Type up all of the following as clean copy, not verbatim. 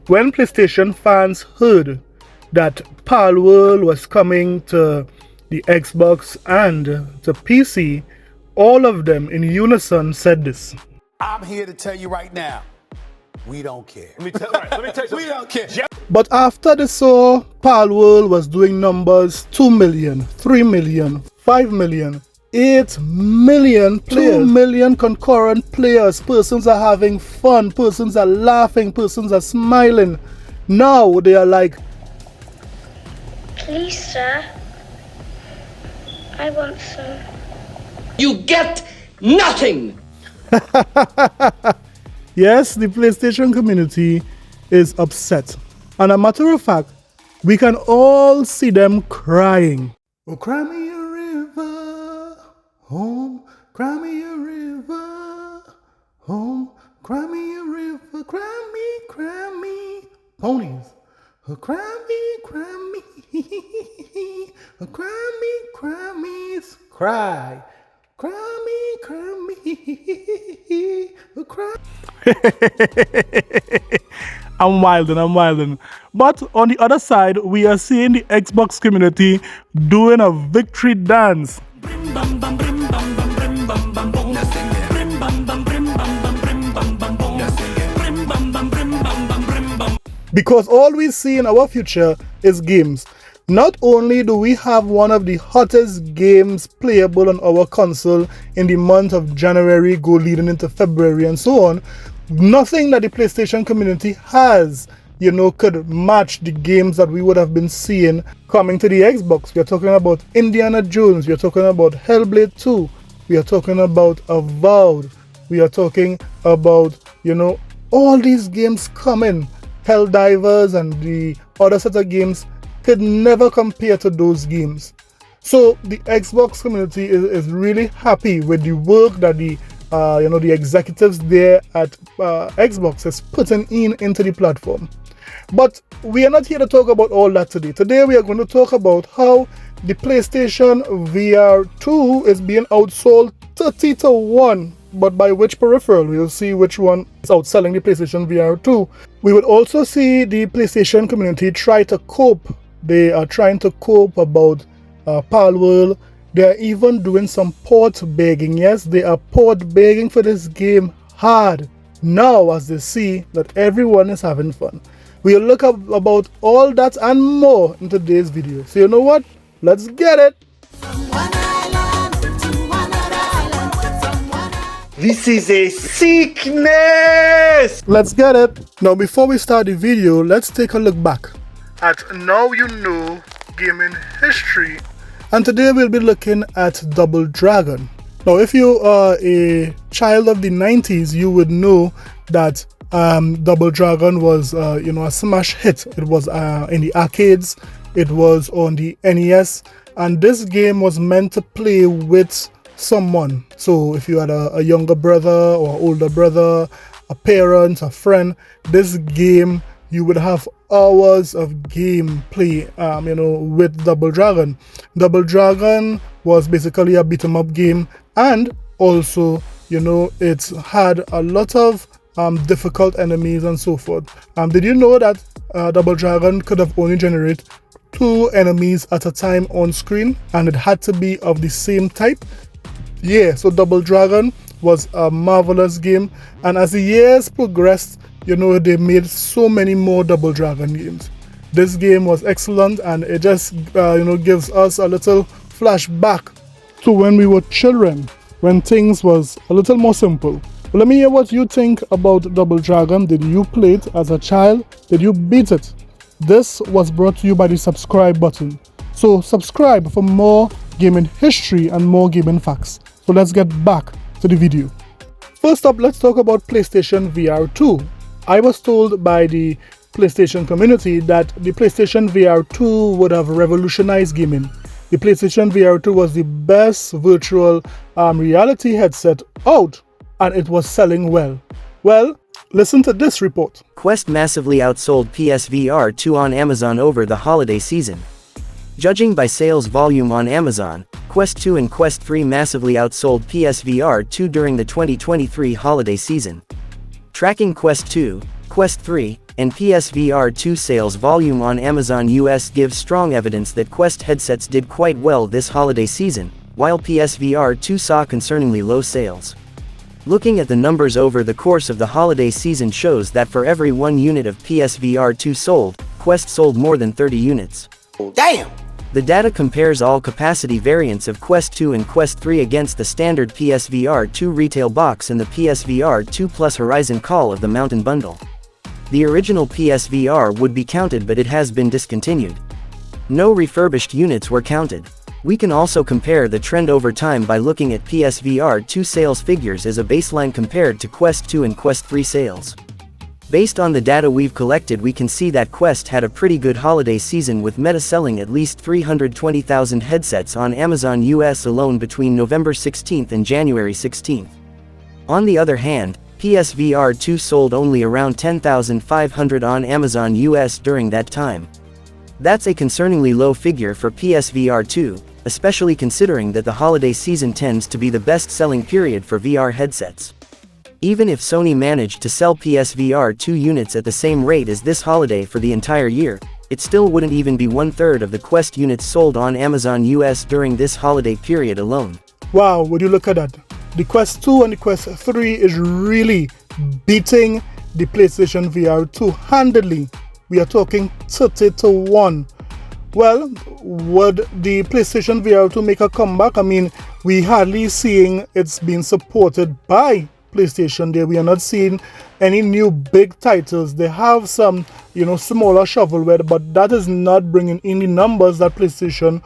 When PlayStation fans heard that Palworld was coming to the Xbox and to PC, all of them in unison said this. I'm here to tell you right now, we don't care. Let me tell you We don't care. But after they saw Palworld was doing numbers 2 million, 3 million, 5 million, 8 million players, 2 million concurrent players, persons are having fun, persons are laughing, persons are smiling. Now they are like, please, sir, I want some. You get nothing! yes, the PlayStation community is upset. And a matter of fact, we can all see them crying. Oh, cry me a river, home, cry me a river, home, cry me a river, cry me, ponies. Oh, cry me, oh, cry me, cry. Cry me, oh, cry. I'm wilding. But on the other side, we are seeing the Xbox community doing a victory dance. Because all we see in our future is games. Not only do we have one of the hottest games playable on our console in the month of January, go leading into February and so on, nothing that the PlayStation community has, could match the games that we would have been seeing coming to the Xbox. We are talking about Indiana Jones, we are talking about Hellblade 2, we are talking about Avowed, we are talking about, all these games coming. Helldivers and the other set of games could never compare to those games. So the Xbox community is really happy with the work that the executives there at Xbox is putting into the platform. But we are not here to talk about all that today. Today we are going to talk about how the PlayStation VR2 is being outsold 30-1. But by which peripheral? We'll see which one is outselling the PlayStation VR2. We would also see the PlayStation community try to cope. They are trying to cope about Palworld. They are even doing some port begging. Yes, they are port begging for this game hard now as they see that everyone is having fun. We'll look up about all that and more in today's video. So you know what? Let's get it! This is a sickness! Let's get it! Now before we start the video, let's take a look back at Now You Know gaming history. And today we'll be looking at Double Dragon. Now if you are a child of the 90s, you would know that Double Dragon was a smash hit. It was in the arcades, it was on the NES, and this game was meant to play with someone. So if you had a younger brother or older brother, a parent, a friend, this game, you would have hours of gameplay with Double Dragon. Double Dragon was basically a beat 'em up game, and also it had a lot of difficult enemies and so forth. Did you know that Double Dragon could have only generated 2 enemies at a time on screen, and it had to be of the same type? Yeah, so Double Dragon was a marvelous game, and as the years progressed, they made so many more Double Dragon games. This game was excellent, and it just gives us a little flashback to when we were children, when things was a little more simple. But let me hear what you think about Double Dragon. Did you play it as a child? Did you beat it? This was brought to you by the subscribe button. So subscribe for more gaming history and more gaming facts. So let's get back to the video. First up, let's talk about PlayStation VR2. I was told by the PlayStation community that the PlayStation VR2 would have revolutionized gaming. The PlayStation VR2 was the best virtual reality headset out, and it was selling well. Well, listen to this report. Quest massively outsold PSVR 2 on Amazon over the holiday season. Judging by sales volume on Amazon, Quest 2 and Quest 3 massively outsold PSVR 2 during the 2023 holiday season. Tracking Quest 2, Quest 3, and PSVR 2 sales volume on Amazon US gives strong evidence that Quest headsets did quite well this holiday season, while PSVR 2 saw concerningly low sales. Looking at the numbers over the course of the holiday season shows that for every 1 unit of PSVR 2 sold, Quest sold more than 30 units. Damn! The data compares all capacity variants of Quest 2 and Quest 3 against the standard PSVR 2 retail box and the PSVR 2 Plus Horizon Call of the Mountain Bundle. The original PSVR would be counted, but it has been discontinued. No refurbished units were counted. We can also compare the trend over time by looking at PSVR 2 sales figures as a baseline compared to Quest 2 and Quest 3 sales. Based on the data we've collected, we can see that Quest had a pretty good holiday season, with Meta selling at least 320,000 headsets on Amazon US alone between November 16th and January 16th. On the other hand, PSVR 2 sold only around 10,500 on Amazon US during that time. That's a concerningly low figure for PSVR 2, especially considering that the holiday season tends to be the best-selling period for VR headsets. Even if Sony managed to sell PSVR 2 units at the same rate as this holiday for the entire year, it still wouldn't even be 1/3 of the Quest units sold on Amazon US during this holiday period alone. Wow, would you look at that? The Quest 2 and the Quest 3 is really beating the PlayStation VR 2 handedly. We are talking 30-1. Well, would the PlayStation VR 2 make a comeback? I mean, we hardly seeing it's being supported by PlayStation there. We are not seeing any new big titles. They have some, smaller shovelware, but that is not bringing in the numbers that PlayStation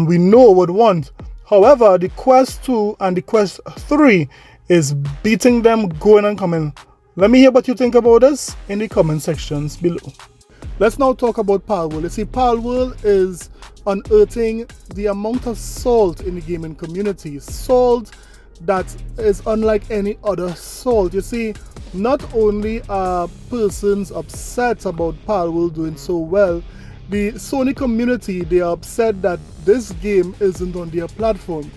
we know would want. However, the Quest 2 and the Quest 3 is beating them going and coming. Let me hear what you think about this in the comment sections below. Let's now talk about Palworld. You see, Palworld is unearthing the amount of salt in the gaming community. Salt that is unlike any other salt. You see, not only are persons upset about Palworld doing so well, the Sony community, they are upset that this game isn't on their platform.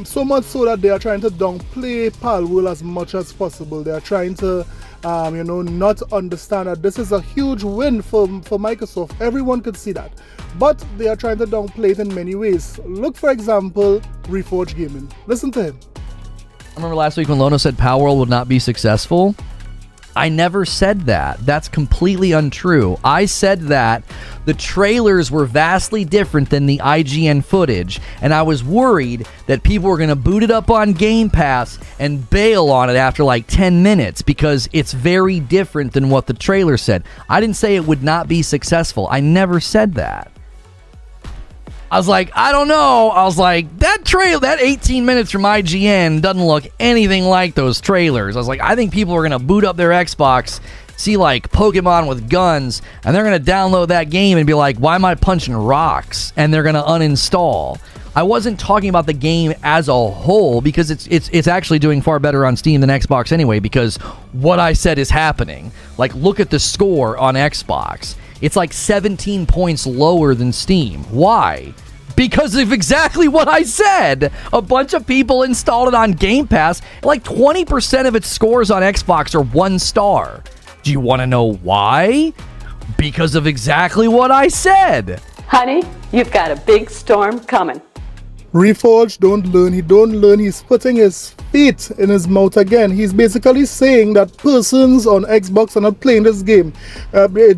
So much so that they are trying to downplay Palworld as much as possible. They are trying to not understand that this is a huge win for Microsoft. Everyone could see that. But they are trying to downplay it in many ways. Look, for example, Reforge Gaming. Listen to him. I remember last week when Lono said Palworld would not be successful. I never said that. That's completely untrue. I said that the trailers were vastly different than the IGN footage, and I was worried that people were going to boot it up on Game Pass and bail on it after like 10 minutes because it's very different than what the trailer said. I didn't say it would not be successful. I never said that. I was like, I don't know. I was like, that 18 minutes from IGN doesn't look anything like those trailers. I was like, I think people are going to boot up their Xbox, see like Pokemon with guns, and they're going to download that game and be like, why am I punching rocks? And they're going to uninstall. I wasn't talking about the game as a whole because it's actually doing far better on Steam than Xbox anyway, because what I said is happening. Like, look at the score on Xbox. It's like 17 points lower than Steam. Why? Because of exactly what I said. A bunch of people installed it on Game Pass. Like 20% of its scores on Xbox are 1 star. Do you want to know why? Because of exactly what I said. Honey, you've got a big storm coming. Reforge don't learn. He don't learn. He's putting his feet in his mouth again. He's basically saying that persons on Xbox are not playing this game.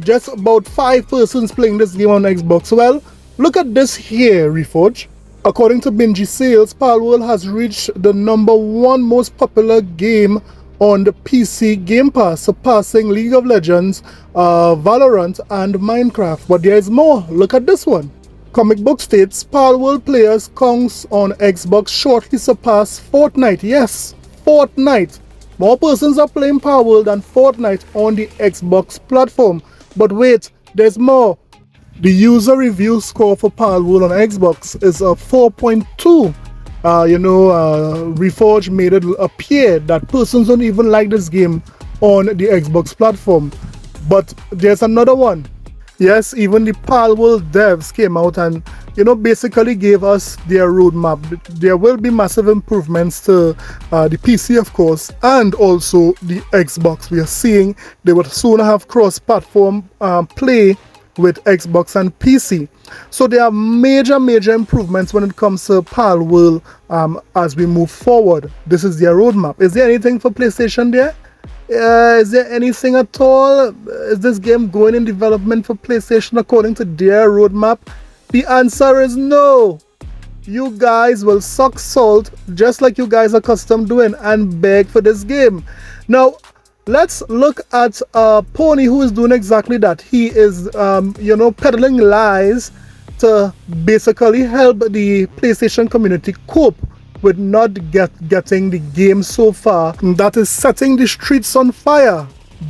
Just about 5 persons playing this game on Xbox. Well, look at this here, Reforge. According to Bingy Sales, Palworld has reached the #1 most popular game on the PC Game Pass, surpassing League of Legends, Valorant, and Minecraft. But there is more. Look at this one. Comic Book states Palworld players counts on Xbox shortly surpass Fortnite. Yes, Fortnite. More persons are playing Palworld than Fortnite on the Xbox platform. But wait, there's more. The user review score for Palworld on Xbox is a 4.2. Reforge made it appear that persons don't even like this game on the Xbox platform. But there's another one. Yes, even the Palworld devs came out and, basically gave us their roadmap. There will be massive improvements to the PC, of course, and also the Xbox. We are seeing they will soon have cross-platform play with Xbox and PC. So there are major improvements when it comes to Palworld as we move forward. This is their roadmap. Is there anything for PlayStation there? Is there anything at all? Is this game going in development for PlayStation according to their roadmap? The answer is no. You guys will suck salt just like you guys are accustomed doing and beg for this game. Now, let's look at Pony, who is doing exactly that. He is, peddling lies to basically help the PlayStation community cope with not getting the game so far. That is setting the streets on fire,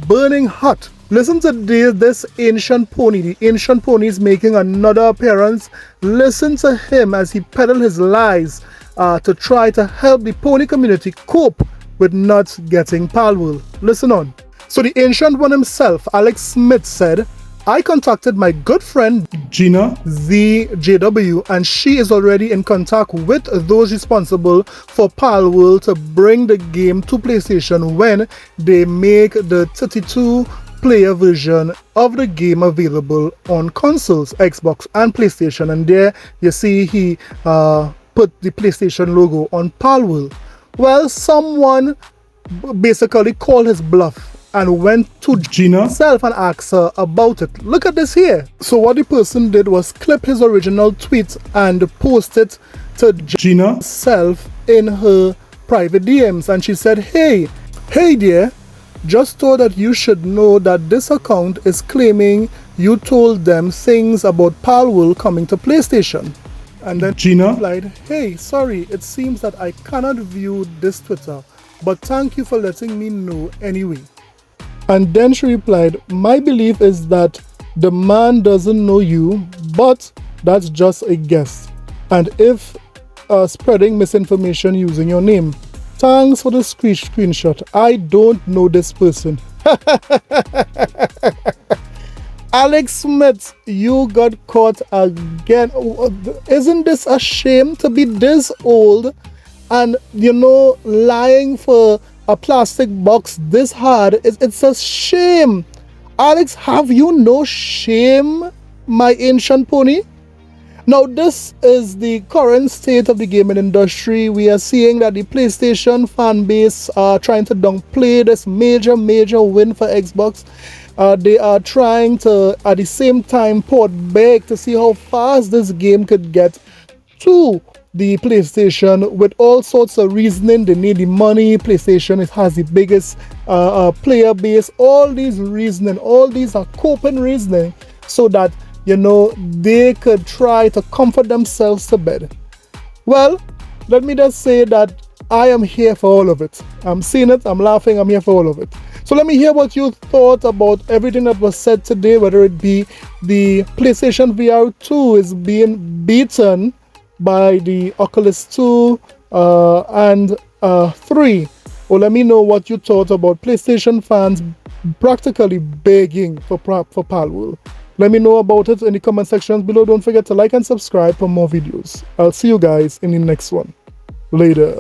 burning hot. Listen to this ancient pony. The ancient pony is making another appearance. Listen to him as he peddles his lies to try to help the pony community cope with not getting Palworld. Listen on. So the ancient one himself, Alex Smith, said, I contacted my good friend Gina ZJW, and she is already in contact with those responsible for Palworld to bring the game to PlayStation when they make the 32-player version of the game available on consoles, Xbox and PlayStation. And there you see he put the PlayStation logo on Palworld. Well, someone basically called his bluff and went to Gina herself and asked her about it. Look at this here. So what the person did was clip his original tweet and post it to Gina herself in her private DMs. And she said, hey dear, just thought that you should know that this account is claiming you told them things about Palworld coming to PlayStation. And then Gina replied, hey, sorry, it seems that I cannot view this Twitter, but thank you for letting me know anyway. And then she replied, my belief is that the man doesn't know you, but that's just a guess. And if spreading misinformation using your name. Thanks for the screenshot. I don't know this person. Alex Smith, you got caught again. Isn't this a shame to be this old and, lying for a plastic box this hard? It's a shame. Alex, have you no shame, my ancient pony? Now, this is the current state of the gaming industry. We are seeing that the PlayStation fan base are trying to downplay this major win for Xbox. They are trying to, at the same time, port back to see how fast this game could get to the PlayStation with all sorts of reasoning. They need the money. PlayStation, it has the biggest player base. All these reasoning, all these are coping reasoning so that, they could try to comfort themselves to bed. Well, let me just say that I am here for all of it. I'm seeing it, I'm laughing, I'm here for all of it. So let me hear what you thought about everything that was said today, whether it be the PlayStation VR2 is being beaten by the Oculus 2 and 3. Or let me know what you thought about PlayStation fans practically begging for Palworld. Let me know about it in the comment sections below. Don't forget to like and subscribe for more videos. I'll see you guys in the next one. Later.